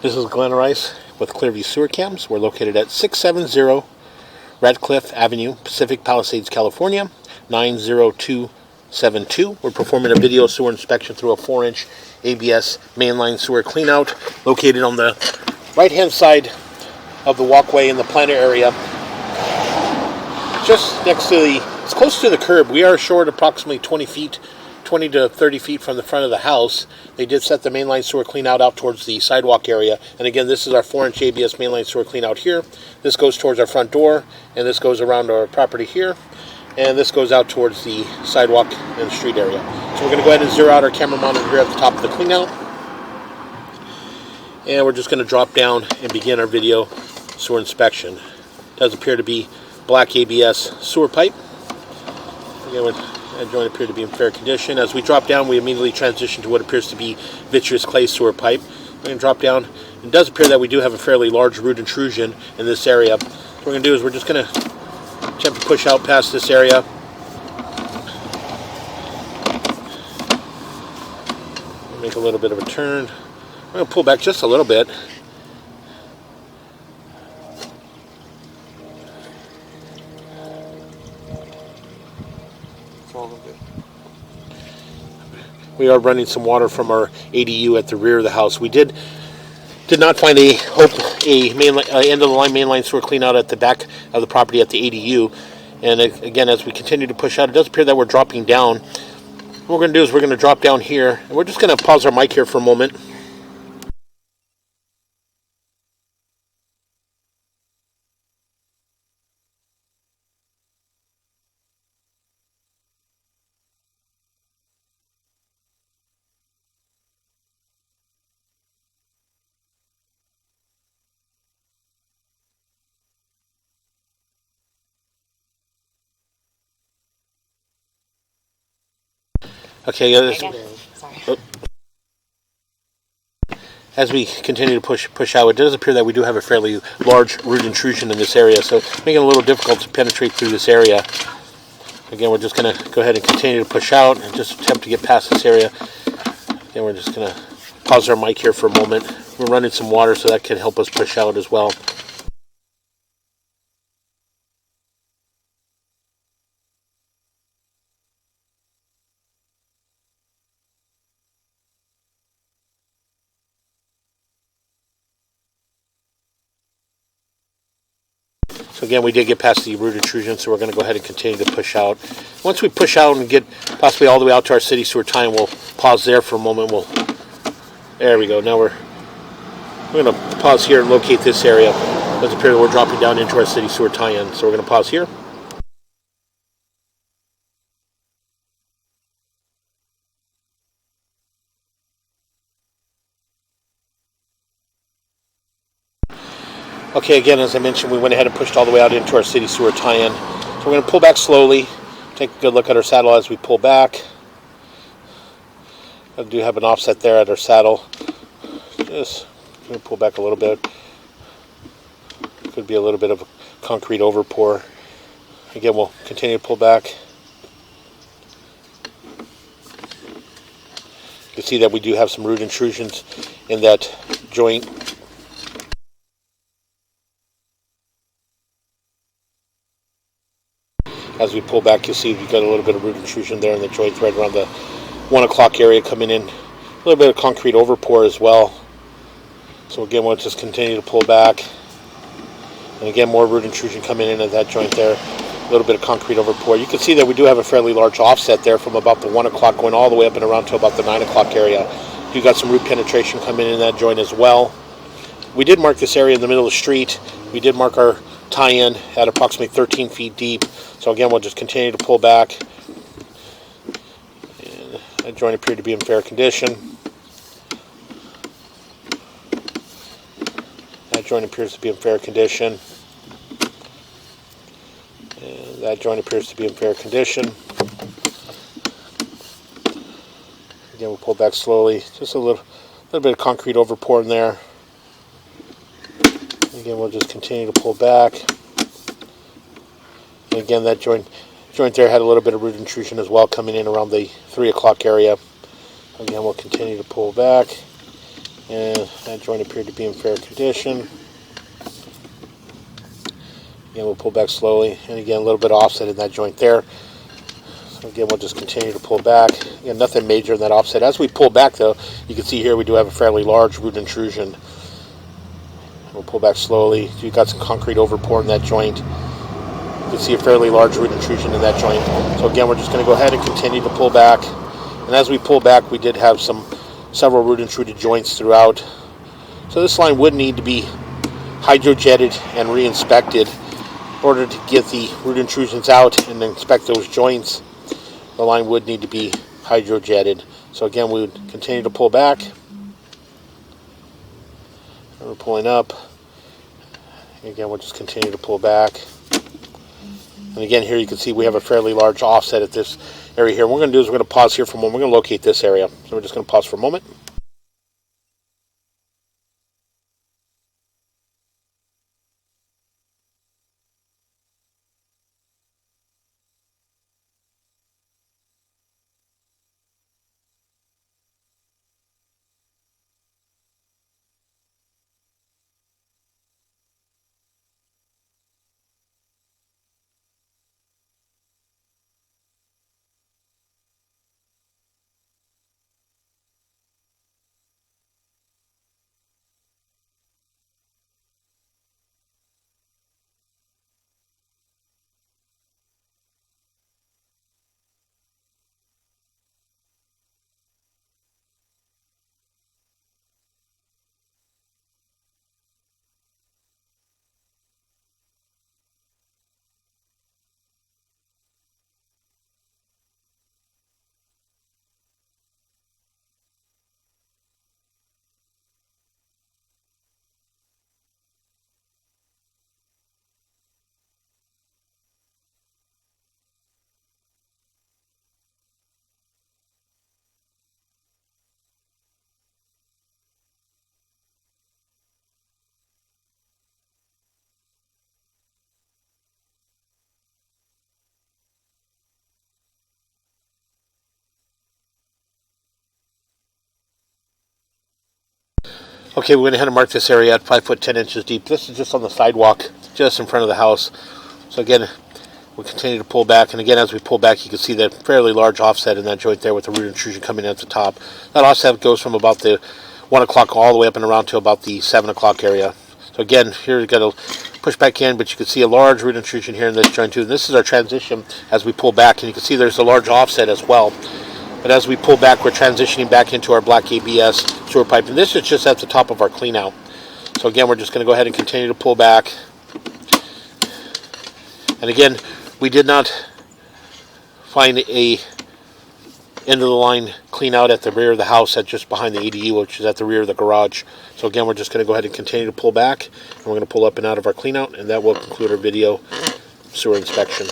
This is Glenn Rice with Clearview Sewer Cams. We're located at 670 Radcliffe Avenue, Pacific Palisades, California, 90272. We're performing a video sewer inspection through a 4-inch ABS mainline sewer cleanout located on the right-hand side of the walkway in the planter area. Just next to it's close to the curb. We are short approximately 20 to 30 feet from the front of the house. They did set the mainline sewer clean out towards the sidewalk area. And again, this is our 4-inch ABS mainline sewer clean out here. This goes towards our front door, and this goes around our property here. And this goes out towards the sidewalk and the street area. So we're going to go ahead and zero out our camera monitor here at the top of the clean out. And we're just going to drop down and begin our video sewer inspection. It does appear to be black ABS sewer pipe. Again, that joint appeared to be in fair condition. As we drop down, we immediately transition to what appears to be vitreous clay sewer pipe. We're going to drop down. It does appear that we do have a fairly large root intrusion in this area. What we're going to do is we're just going to attempt to push out past this area. Make a little bit of a turn. I'm going to pull back just a little bit. We are running some water from our ADU at the rear of the house. We did not find end of the line mainline sewer clean out at the back of the property at the ADU. And again, as we continue to push out, it does appear that we're dropping down. What we're going to do is we're going to drop down here, and we're just going to pause our mic here for a moment. Okay, as we continue to push out, it does appear that we do have a fairly large root intrusion in this area, so it's making it a little difficult to penetrate through this area. Again, we're just going to go ahead and continue to push out and just attempt to get past this area. Again, we're just going to pause our mic here for a moment. We're running some water, so that can help us push out as well. So again, we did get past the root intrusion, so we're going to go ahead and continue to push out. Once we push out and get possibly all the way out to our city sewer tie-in, we'll pause there for a moment. There we go. Now we're going to pause here and locate this area. It does appear that we're dropping down into our city sewer tie-in, so we're going to pause here. Okay, again, as I mentioned, we went ahead and pushed all the way out into our city sewer tie-in. So we're going to pull back slowly, take a good look at our saddle as we pull back. I do have an offset there at our saddle. Just going to pull back a little bit. Could be a little bit of a concrete overpour. Again, we'll continue to pull back. You can see that we do have some root intrusions in that joint. As we pull back, you'll see we've got a little bit of root intrusion there in the joint right around the 1 o'clock area coming in. A little bit of concrete overpour as well. So again, we'll just continue to pull back. And again, more root intrusion coming in at that joint there. A little bit of concrete overpour. You can see that we do have a fairly large offset there from about the 1 o'clock going all the way up and around to about the 9 o'clock area. You got some root penetration coming in that joint as well. We did mark this area in the middle of the street. We did mark our tie-in at approximately 13 feet deep. So again, we'll just continue to pull back. And that joint appeared to be in fair condition. That joint appears to be in fair condition. And that joint appears to be in fair condition. Again, we'll pull back slowly. Just a little bit of concrete overpour in there. Again, we'll just continue to pull back. And again, that joint there had a little bit of root intrusion as well coming in around the 3 o'clock area. Again, we'll continue to pull back. and that joint appeared to be in fair condition. Again, we'll pull back slowly, and again, a little bit of offset in that joint there. So again, we'll just continue to pull back. Again, nothing major in that offset. As we pull back, though, you can see here we do have a fairly large root intrusion. We'll pull back slowly. So you've got some concrete overpour in that joint. You can see a fairly large root intrusion in that joint. So again, we're just going to go ahead and continue to pull back. And as we pull back, we did have several root intruded joints throughout. So this line would need to be hydrojetted and re-inspected in order to get the root intrusions out and inspect those joints. The line would need to be hydrojetted. So again, we would continue to pull back. And we're pulling up. Again, we'll just continue to pull back. And again, here you can see we have a fairly large offset at this area here. What we're going to do is we're going to pause here for a moment. We're going to locate this area. So we're just going to pause for a moment. Okay, we're going to head and mark this area at 5 foot 10 inches deep. This is just on the sidewalk, just in front of the house. So again, we'll continue to pull back. And again, as we pull back, you can see that fairly large offset in that joint there with the root intrusion coming in at the top. That offset goes from about the 1 o'clock all the way up and around to about the 7 o'clock area. So again, here we've got to push back in, but you can see a large root intrusion here in this joint too. And this is our transition as we pull back. And you can see there's a large offset as well. But as we pull back, we're transitioning back into our black ABS sewer pipe. And this is just at the top of our clean out. So again, we're just going to go ahead and continue to pull back. And again, we did not find a end of the line clean out at the rear of the house, at just behind the ADU, which is at the rear of the garage. So again, we're just going to go ahead and continue to pull back. And we're going to pull up and out of our clean out. And that will conclude our video sewer inspection.